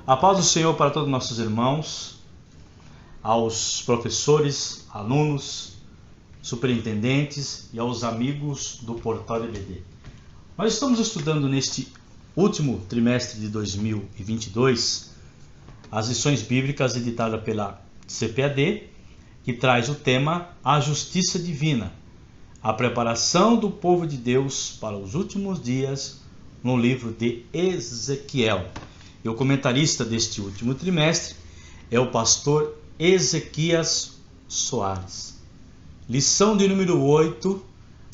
A paz do Senhor para todos os nossos irmãos, aos professores, alunos, superintendentes e aos amigos do Portal EBD. Nós estamos estudando neste último trimestre de 2022 as lições bíblicas editadas pela CPAD, que traz o tema A Justiça Divina, a preparação do povo de Deus para os últimos dias, no livro de Ezequiel. E o comentarista deste último trimestre é o pastor Ezequias Soares. Lição de número 8,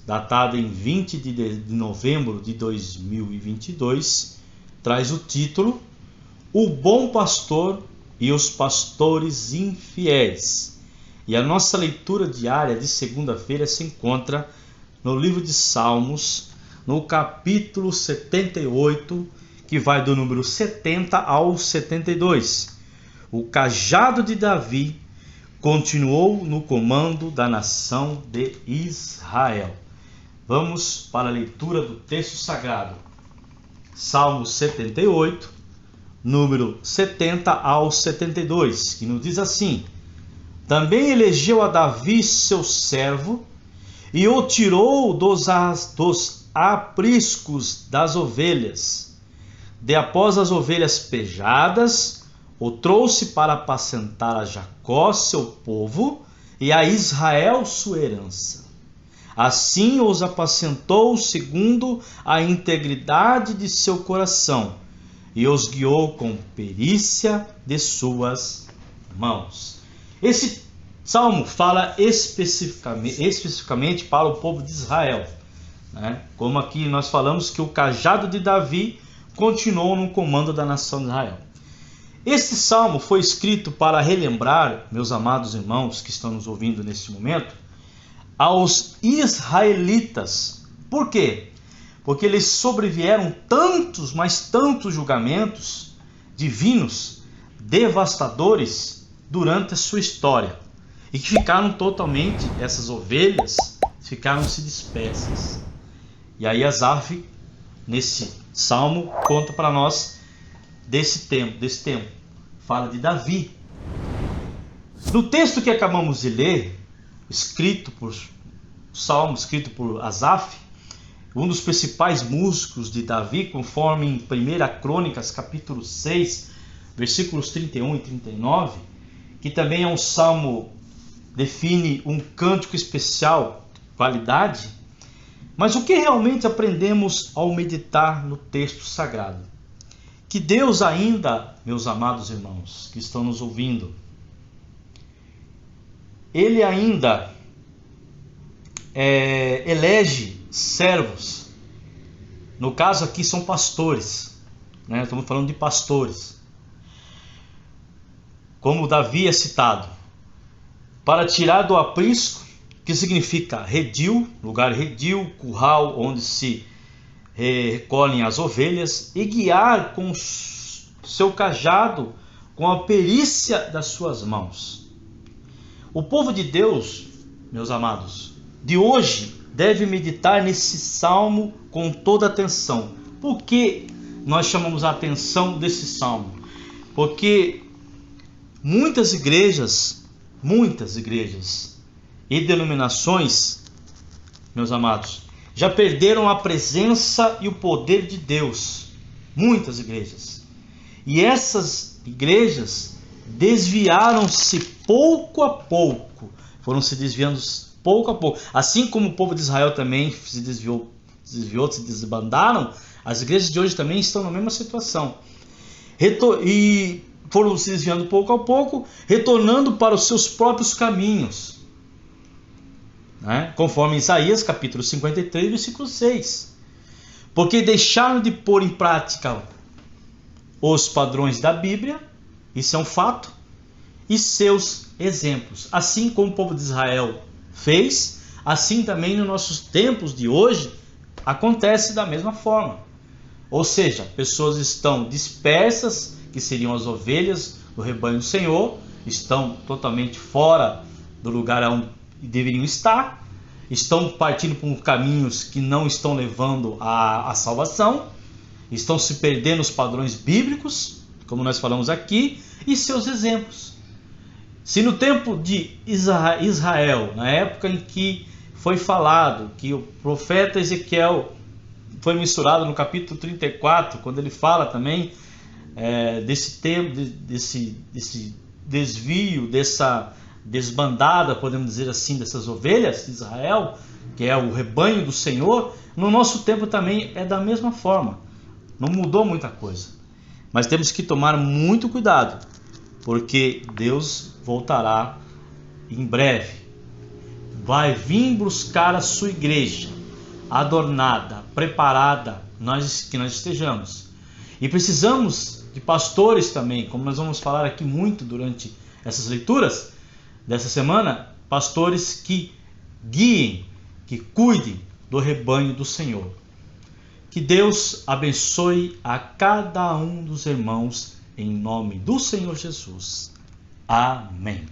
datada em 20 de novembro de 2022, traz o título O Bom Pastor e os Pastores Infiéis. E a nossa leitura diária de segunda-feira se encontra no livro de Salmos, no capítulo 78, que vai do número 70 ao 72. O cajado de Davi continuou no comando da nação de Israel. Vamos para a leitura do texto sagrado. Salmo 78, número 70 ao 72, que nos diz assim: Também elegeu a Davi seu servo e o tirou dos apriscos das ovelhas. De após as ovelhas pejadas, o trouxe para apacentar a Jacó, seu povo, e a Israel, sua herança. Assim os apacentou segundo a integridade de seu coração, e os guiou com perícia de suas mãos. Esse salmo fala especificamente para o povo de Israel, né? Como aqui nós falamos que o cajado de Davi continuou no comando da nação de Israel. Este salmo foi escrito para relembrar, meus amados irmãos que estão nos ouvindo neste momento, aos israelitas. Por quê? Porque eles sobrevieram tantos, mas tantos julgamentos divinos, devastadores, durante a sua história. E que ficaram totalmente, essas ovelhas, ficaram-se dispersas. E aí Asaf, nesse salmo, conta para nós desse tempo. Fala de Davi. No texto que acabamos de ler, salmo escrito por Asaf, um dos principais músicos de Davi, conforme em 1 Crônicas, capítulo 6, versículos 31 e 39, que também é um salmo, define um cântico especial, qualidade. Mas o que realmente aprendemos ao meditar no texto sagrado? Que Deus ainda, meus amados irmãos que estão nos ouvindo, Ele ainda elege servos. No caso aqui são pastores, né? Estamos falando de pastores. Como Davi é citado, para tirar do aprisco, que significa redil, lugar redil, curral onde se recolhem as ovelhas, e guiar com seu cajado, com a perícia das suas mãos. O povo de Deus, meus amados, de hoje deve meditar nesse salmo com toda atenção. Por que nós chamamos a atenção desse salmo? Porque muitas igrejas e denominações, meus amados, já perderam a presença e o poder de Deus. Muitas igrejas. E essas igrejas desviaram-se pouco a pouco. Foram se desviando pouco a pouco. Assim como o povo de Israel também se desviou, se desbandaram, as igrejas de hoje também estão na mesma situação. E foram se desviando pouco a pouco, retornando para os seus próprios caminhos. Conforme Isaías capítulo 53, versículo 6. Porque deixaram de pôr em prática os padrões da Bíblia, isso é um fato, e seus exemplos. Assim como o povo de Israel fez, assim também nos nossos tempos de hoje acontece da mesma forma. Ou seja, pessoas estão dispersas, que seriam as ovelhas do rebanho do Senhor, estão totalmente fora do lugar onde deveriam estar, estão partindo por caminhos que não estão levando à salvação, estão se perdendo os padrões bíblicos, como nós falamos aqui, e seus exemplos. Se no tempo de Israel, na época em que foi falado que o profeta Ezequiel foi misturado no capítulo 34, quando ele fala também desse tempo, desse desvio, dessa desbandada, podemos dizer assim, dessas ovelhas de Israel, que é o rebanho do Senhor, no nosso tempo também é da mesma forma. Não mudou muita coisa. Mas temos que tomar muito cuidado, porque Deus voltará em breve. Vai vir buscar a sua igreja, adornada, preparada, que nós estejamos. E precisamos de pastores também, como nós vamos falar aqui muito durante essas leituras dessa semana, pastores que guiem, que cuidem do rebanho do Senhor. Que Deus abençoe a cada um dos irmãos em nome do Senhor Jesus. Amém.